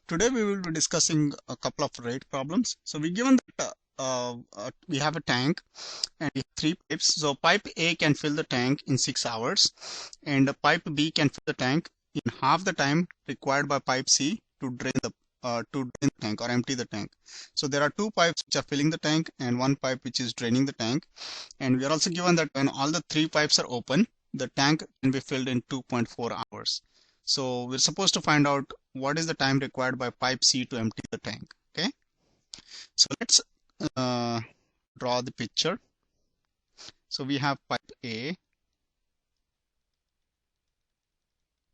Today we will be discussing a couple of rate problems. So we given that we have a tank and we have three pipes. So pipe A can fill the tank in 6 hours, and pipe B can fill the tank in half the time required by pipe C to drain the tank or empty the tank. So there are two pipes which are filling the tank and one pipe which is draining the tank. And we are also given that when all the three pipes are open, the tank can be filled in 2.4 hours. So we're supposed to find out what is the time required by pipe C to empty the tank. Okay, so let's uh, draw the picture. So we have pipe A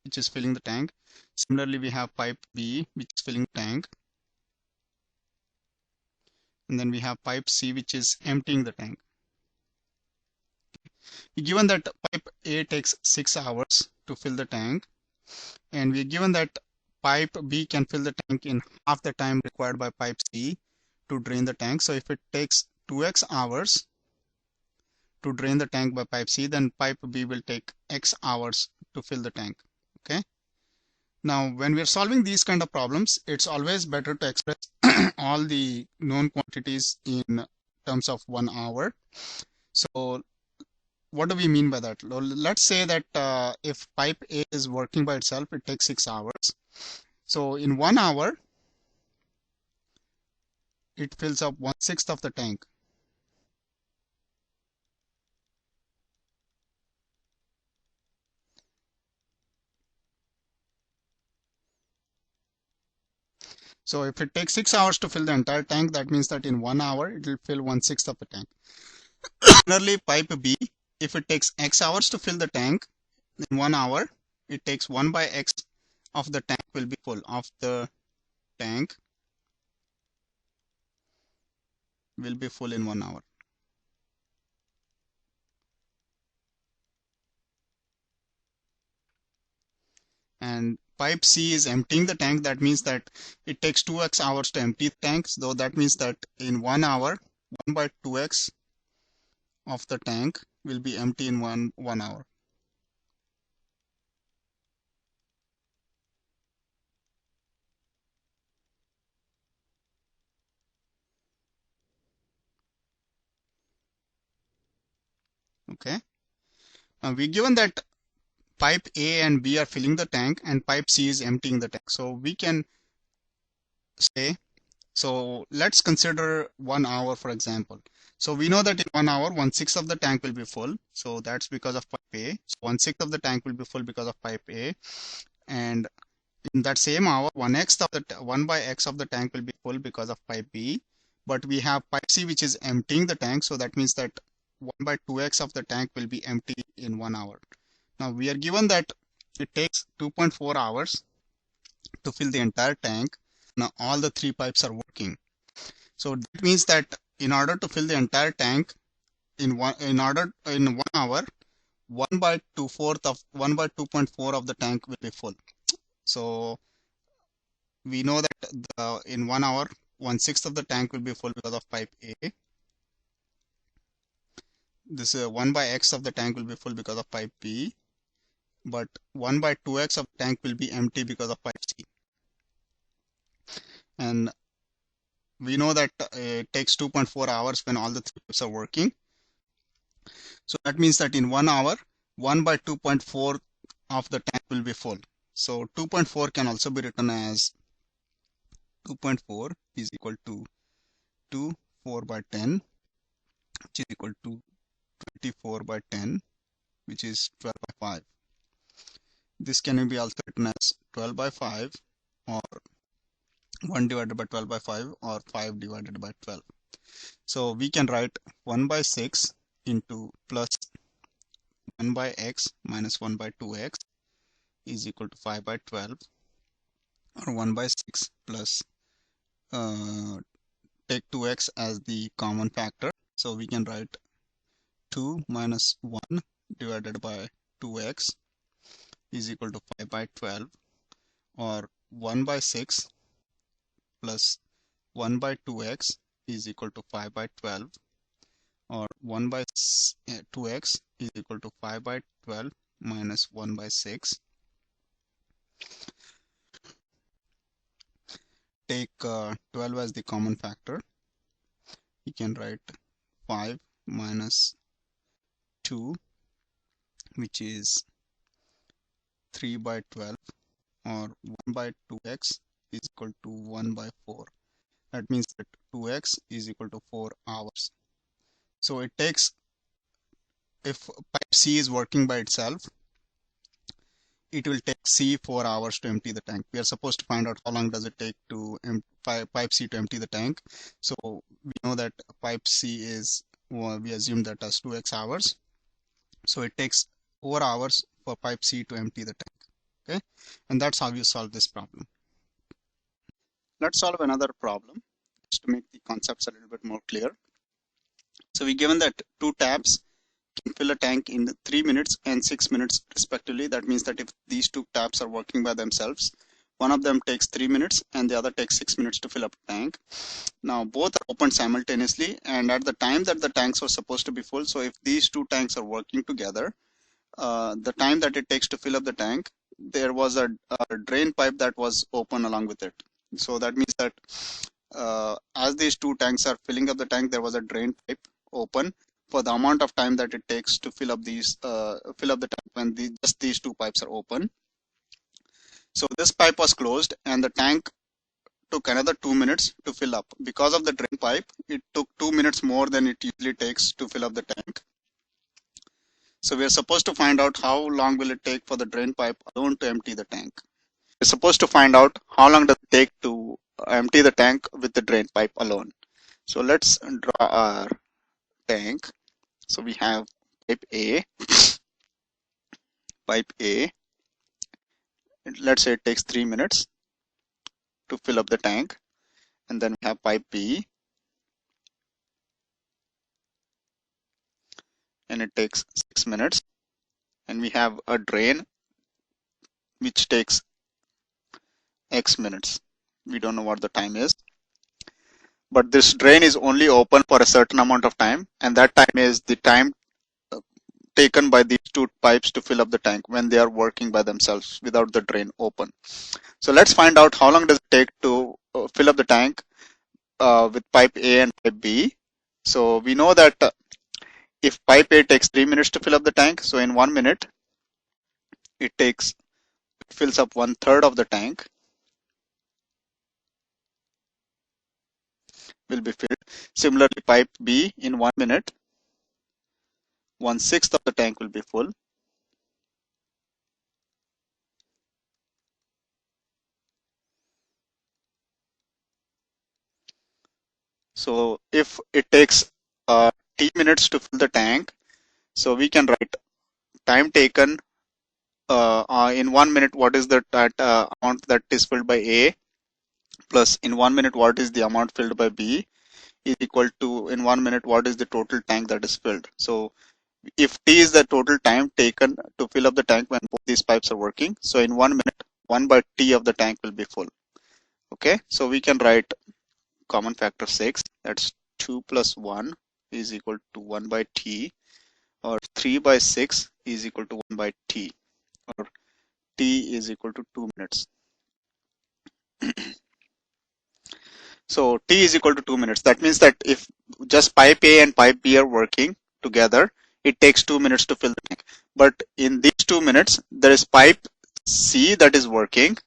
which is filling the tank. Similarly, we have pipe B which is filling the tank, and then we have pipe C which is emptying the tank. Given that pipe A takes 6 hours to fill the tank, and we're given that pipe B can fill the tank in half the time required by pipe C to drain the tank. So if it takes 2x hours to drain the tank by pipe C, then pipe B will take x hours to fill the tank. Okay. Now, when we're solving these kind of problems, it's always better to express all the known quantities in terms of 1 hour. So what do we mean by that? Let's say that if pipe A is working by itself, it takes 6 hours. So in 1 hour, it fills up 1/6 of the tank. So if it takes 6 hours to fill the entire tank, that means that in 1 hour, it will fill 1/6 of the tank. Similarly, pipe B, if it takes x hours to fill the tank, in 1 hour, it takes 1 by x of the tank will be full. Of the tank will be full in 1 hour. And pipe C is emptying the tank. That means that it takes 2x hours to empty the tank. So that means that in 1 hour, 1 by 2x of the tank will be empty in one hour. Okay. Now we given that pipe A and B are filling the tank and pipe C is emptying the tank. So we can say, so let's consider 1 hour for example. So we know that in 1 hour, 1/6 of the tank will be full. So that's because of pipe A. So 1/6 of the tank will be full because of pipe A. And in that same hour, 1 by x of the tank will be full because of pipe B. But we have pipe C which is emptying the tank. So that means that 1 by 2x of the tank will be empty in 1 hour. Now we are given that it takes 2.4 hours to fill the entire tank. Now all the three pipes are working. So that means that in order to fill the entire tank in 1 hour, 1 by 2.4 of the tank will be full. So we know that in 1 hour, 1/6 of the tank will be full because of pipe A. This 1 by x of the tank will be full because of pipe B. But 1 by 2x of the tank will be empty because of pipe C. And we know that it takes 2.4 hours when all the three pipes are working. So that means that in 1 hour, 1 by 2.4 of the tank will be full. So 2.4 can also be written as 2.4 is equal to 2 4 by 10, which is equal to 24 by 10, which is 12 by 5. This can be also written as 12 by 5 or 1 divided by 12 by 5 or 5 divided by 12. So we can write 1 by 6 into plus 1 by x minus 1 by 2x is equal to 5 by 12, or 1 by 6 plus take 2x as the common factor. So we can write 2 minus 1 divided by 2x is equal to 5 by 12, or 1 by 6 plus 1 by 2x is equal to 5 by 12, or 1 by 2x is equal to 5 by 12 minus 1 by 6. take 12 as the common factor, we can write 5 minus 2, which is 3 by 12, or 1 by 2x is equal to 1 by 4. That means that 2x is equal to 4 hours. So it takes, if pipe C is working by itself, it will take C 4 hours to empty the tank. We are supposed to find out how long does it take to pipe C to empty the tank. So we know that pipe C is, well, we assume that as 2x hours. So it takes 4 hours for pipe C to empty the tank. Okay, and that's how you solve this problem. Let's solve another problem just to make the concepts a little bit more clear. So we given that two taps can fill a tank in 3 minutes and 6 minutes respectively. That means that if these two taps are working by themselves, one of them takes 3 minutes and the other takes 6 minutes to fill up a tank. Now both are open simultaneously, and at the time that the tanks were supposed to be full, so if these two tanks are working together, the time that it takes to fill up the tank, there was a drain pipe that was open along with it. So that means that as these two tanks are filling up the tank, there was a drain pipe open for the amount of time that it takes to fill up these fill up the tank when just these two pipes are open. So this pipe was closed and the tank took another 2 minutes to fill up. Because of the drain pipe, it took 2 minutes more than it usually takes to fill up the tank. So we are supposed to find out how long will it take for the drain pipe alone to empty the tank. We're supposed to find out how long does it take to empty the tank with the drain pipe alone. So let's draw our tank. So we have pipe A. Pipe A. Let's say it takes 3 minutes to fill up the tank. And then we have pipe B. And it takes 6 minutes. And we have a drain which takes X minutes. We don't know what the time is. But this drain is only open for a certain amount of time, and that time is the time taken by these two pipes to fill up the tank when they are working by themselves without the drain open. So let's find out how long does it take to fill up the tank with pipe A and pipe B. So we know that if pipe A takes 3 minutes to fill up the tank, so in 1 minute it fills up 1/3 of the tank will be filled. Similarly, pipe B, in 1 minute 1/6 of the tank will be full. So if it takes t minutes to fill the tank, so we can write time taken in 1 minute, what is the amount that is filled by A, plus in 1 minute what is the amount filled by B, is equal to in 1 minute what is the total tank that is filled. So if T is the total time taken to fill up the tank when both these pipes are working, so in 1 minute 1 by T of the tank will be full. Okay, so we can write common factor 6, that's 2 plus 1 is equal to 1 by T, or 3 by 6 is equal to 1 by T, or T is equal to 2 minutes. So T is equal to 2 minutes. That means that if just pipe A and pipe B are working together, it takes 2 minutes to fill the tank. But in these 2 minutes, there is pipe C that is working.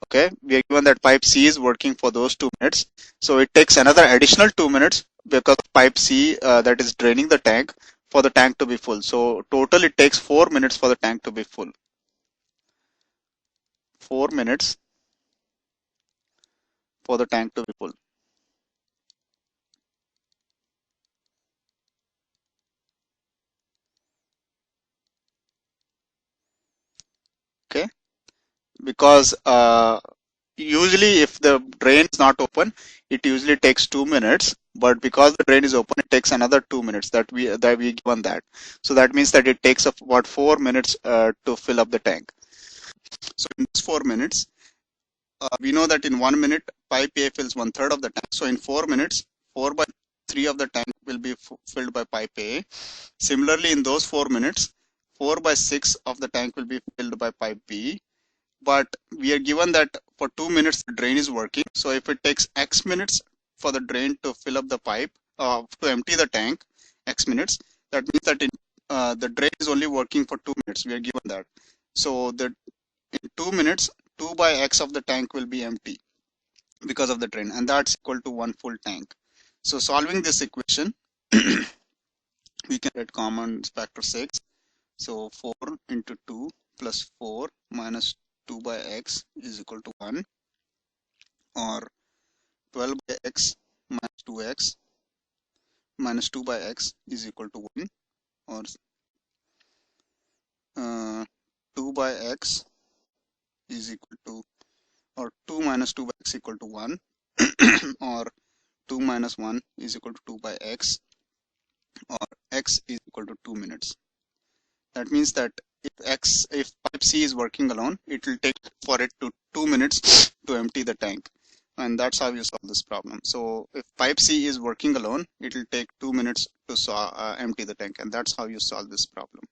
Okay, we are given that pipe C is working for those 2 minutes. So it takes another additional 2 minutes because of pipe C that is draining the tank for the tank to be full. So total it takes 4 minutes for the tank to be full. 4 minutes for the tank to be full. Okay, because usually if the drain is not open, it usually takes 2 minutes, but because the drain is open, it takes another 2 minutes that we given that. So that means that it takes about 4 minutes to fill up the tank. So in these 4 minutes, we know that in 1 minute pipe A fills 1/3 of the tank. So in 4 minutes, 4 by 3 of the tank will be filled by pipe A. Similarly, in those 4 minutes, 4 by 6 of the tank will be filled by pipe B. but we are given that for 2 minutes the drain is working. So if it takes X minutes for the drain to fill up the pipe, to empty the tank, X minutes, that means that the drain is only working for 2 minutes. We are given that. So that in 2 minutes, 2 by X of the tank will be empty because of the drain, and that's equal to 1 full tank. So solving this equation, we can get common factor 6. So 4 into 2 plus 4 minus 2 by X is equal to 1, or 12 by X minus 2X minus 2 by X is equal to 1, or 2 by X is equal to, or 2 minus 2 by X equal to 1, or 2 minus 1 is equal to 2 by X, or X is equal to 2 minutes. That means that if pipe C is working alone, it will take for it to 2 minutes to empty the tank, and that's how you solve this problem. So if pipe C is working alone, it will take 2 minutes to empty the tank, and that's how you solve this problem.